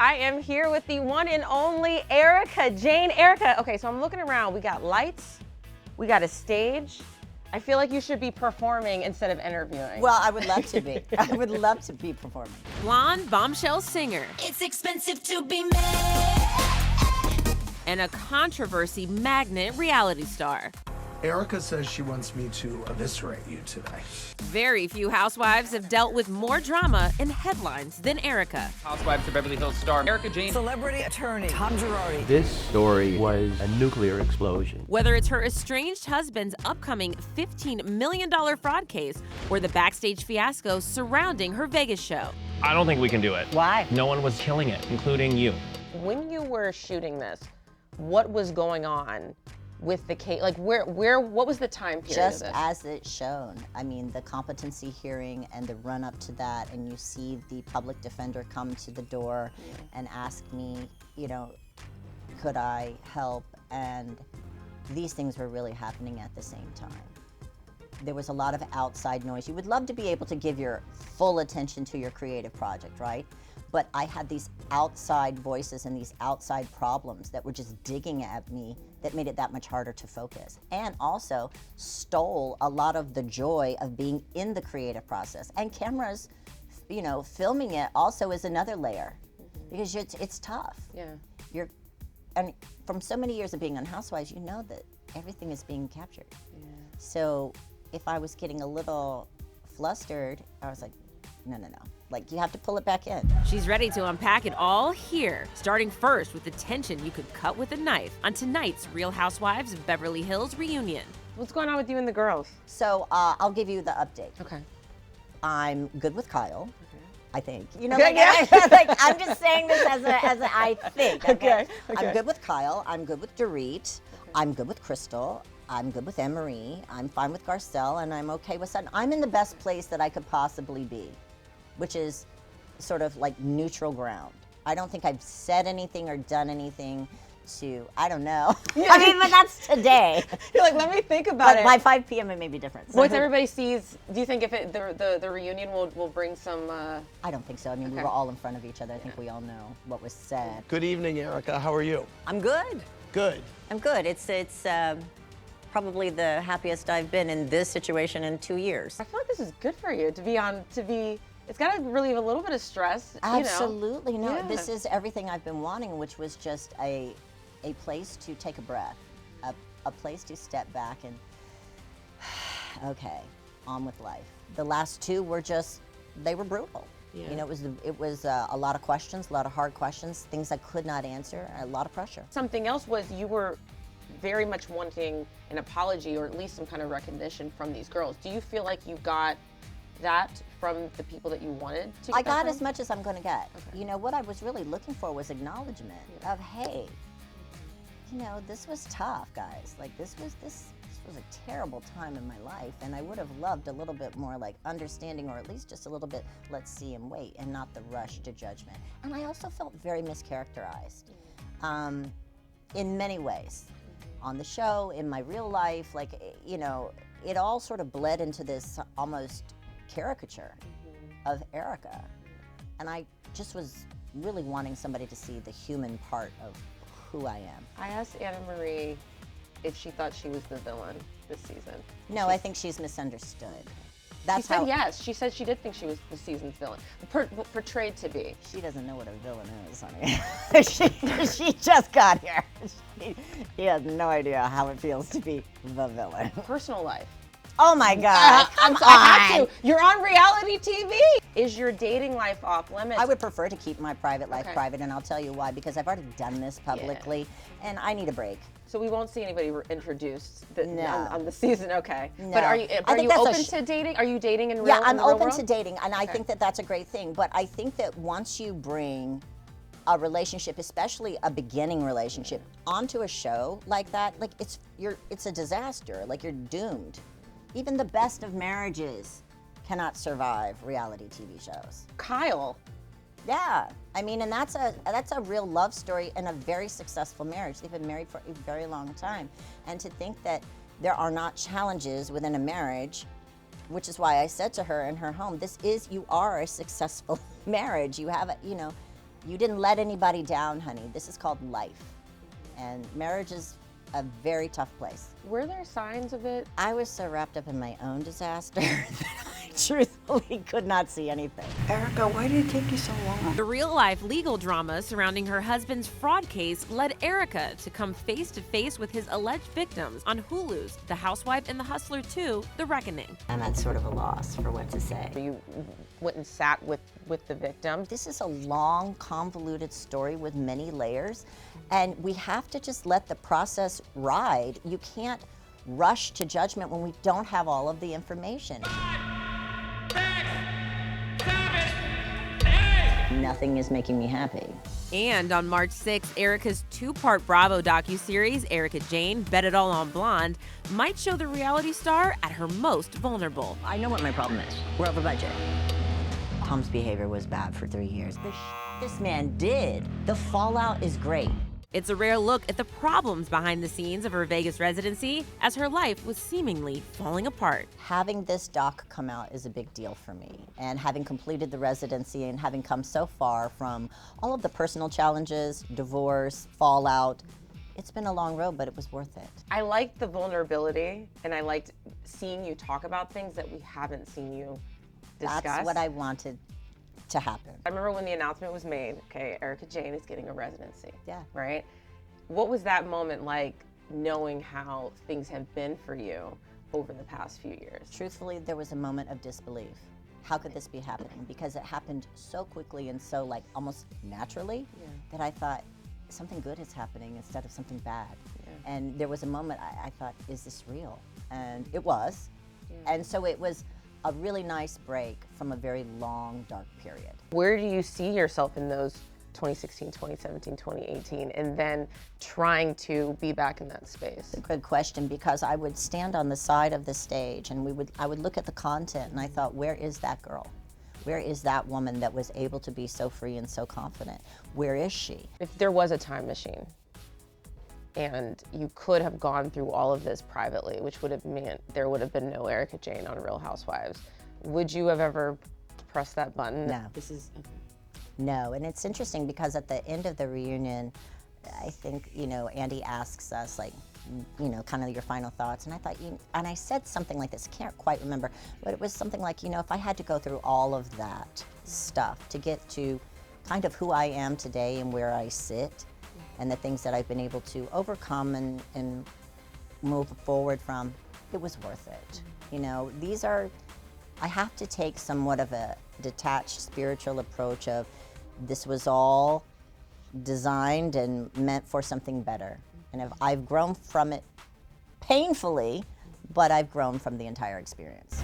I am here with the one and only Erika Jayne. Erika, okay, so I'm looking around. We got lights, we got a stage. I feel like you should be performing instead of interviewing. Well, I would love to be. I would love to be performing. Blonde bombshell singer. It's expensive to be mad. And a controversy magnet reality star. Erika says she wants me to eviscerate you today. Very few housewives have dealt with more drama and headlines than Erika. Housewives of Beverly Hills star Erika Jayne. Celebrity attorney Tom Girardi. This story was a nuclear explosion. Whether it's her estranged husband's upcoming $15 million fraud case or the backstage fiasco surrounding her Vegas show. I don't think we can do it. Why? No one was killing it, including you. When you were shooting this, what was going on with the case? Like what was the time period Just of this? as it's shown. I mean, the competency hearing and the run up to that, and you see the public defender come to the door and ask me, you know, could I help? And these things were really happening at the same time. There was a lot of outside noise. You would love to be able to give your full attention to your creative project, right? But I had these outside voices and these outside problems that were just digging at me that made it that much harder to focus. And also stole a lot of the joy of being in the creative process. And cameras, you know, filming it also is another layer because it's tough. Yeah. And from so many years of being on Housewives, you know that everything is being captured. Yeah. So if I was getting a little flustered, I was like, no. Like, you have to pull it back in. She's ready to unpack it all here, starting first with the tension you could cut with a knife on tonight's Real Housewives of Beverly Hills reunion. What's going on with you and the girls? So I'll give you the update. Okay. I'm good with Kyle. I think. You know, Okay, like, I'm just saying this as I think. Okay? Okay. I'm good with Kyle. I'm good with Ryte. I'm good with Crystal. I'm good with Emery. I'm fine with Garcelle, and I'm okay with Sutton. I'm in the best place that I could possibly be, which is sort of like neutral ground. I don't think I've said anything or done anything to, I don't know. I mean, but that's today. You're like, let me think about But it. by 5 p.m. it may be different. So Once everybody sees, do you think if the reunion will bring some? I don't think so. I mean, we were all in front of each other. I think we all know what was said. Good evening, Erika. How are you? I'm good. Good. I'm good. It's probably the happiest I've been in this situation in 2 years. I feel like this is good for you to be. It's got to relieve a little bit of stress. Absolutely. You know? No, Yeah. this is everything I've been wanting, which was just a place to take a breath, a place to step back and, okay, on with life. The last two were they were brutal. Yeah. You know, it was a lot of questions, a lot of hard questions, things I could not answer, a lot of pressure. Something else was you were very much wanting an apology or at least some kind of recognition from these girls. Do you feel like you got that from the people that you wanted to get I got that as from? much as I'm going to get. Okay. You know, what I was really looking for was acknowledgement of, hey, you know, this was tough, guys. Like, this was a terrible time in my life, and I would have loved a little bit more like understanding, or at least just a little bit, let's see and wait, and not the rush to judgment. And I also felt very mischaracterized in many ways. On the show, in my real life, like, you know, it all sort of bled into this almost caricature of Erika. And I just was really wanting somebody to see the human part of who I am. I asked Anna Marie if she thought she was the villain this season. No, I think she's misunderstood. She said yes. She said she did think she was the season's villain, portrayed to be. She doesn't know what a villain is, honey. she just got here. She has no idea how it feels to be the villain. Personal life. Oh my God, come on. I have to. You're on reality TV. Is your dating life off limits? I would prefer to keep my private life Okay. private, and I'll tell you why, because I've already done this publicly, and I need a break. So we won't see anybody introduced No. on the season, okay? No. But are you I think that's open to dating? Are you dating in real? Yeah, I'm in the real open world? to dating, and I Okay. think that that's a great thing. But I think that once you bring a relationship, especially a beginning relationship, onto a show like that, like it's a disaster. Like, you're doomed. Even the best of marriages cannot survive reality TV shows. Kyle. Yeah, I mean, and that's a real love story and a very successful marriage. They've been married for a very long time, and to think that there are not challenges within a marriage, which is why I said to her in her home, you are a successful marriage. You have, You didn't let anybody down, honey. This is called life. And marriage is a very tough place. Were there signs of it? I was so wrapped up in my own disaster that I truthfully could not see anything. Erika, why did it take you so long? The real-life legal drama surrounding her husband's fraud case led Erika to come face-to-face with his alleged victims on Hulu's The Housewife and the Hustler 2, The Reckoning. I'm at sort of a loss for what to say. You went and sat with the victims. This is a long, convoluted story with many layers, and we have to just let the process ride. You can't rush to judgment when we don't have all of the information. Nothing is making me happy. And on March 6th, Erika's two-part Bravo docuseries, Erika Jayne, Bet It All on Blonde, might show the reality star at her most vulnerable. I know what my problem is. We're over budget. Tom's behavior was bad for 3 years. The this man did, the fallout is great. It's a rare look at the problems behind the scenes of her Vegas residency as her life was seemingly falling apart. Having this doc come out is a big deal for me. And having completed the residency and having come so far from all of the personal challenges, divorce, fallout, it's been a long road, but it was worth it. I liked the vulnerability, and I liked seeing you talk about things that we haven't seen you discuss. That's what I wanted to happen. I remember when the announcement was made, okay, Erika Jayne is getting a residency. Yeah. Right? What was that moment like, knowing how things have been for you over the past few years? Truthfully, there was a moment of disbelief. How could this be happening? Because it happened so quickly and so like almost naturally that I thought something good is happening instead of something bad. Yeah. And there was a moment I thought, is this real? And it was. Yeah. And so it was a really nice break from a very long, dark period. Where do you see yourself in those 2016, 2017, 2018, and then trying to be back in that space? A good question, because I would stand on the side of the stage and I would look at the content and I thought, where is that girl? Where is that woman that was able to be so free and so confident? Where is she? If there was a time machine and you could have gone through all of this privately, which would have meant there would have been no Erika Jayne on Real Housewives, would you have ever pressed that button? No. No, and it's interesting because at the end of the reunion, I think, Andy asks us, like, kind of your final thoughts, and I thought, and I said something like this, I can't quite remember, but it was something like, if I had to go through all of that stuff to get to kind of who I am today and where I sit, and the things that I've been able to overcome and move forward from, it was worth it. I have to take somewhat of a detached spiritual approach of this was all designed and meant for something better. And I've grown from it painfully, but I've grown from the entire experience.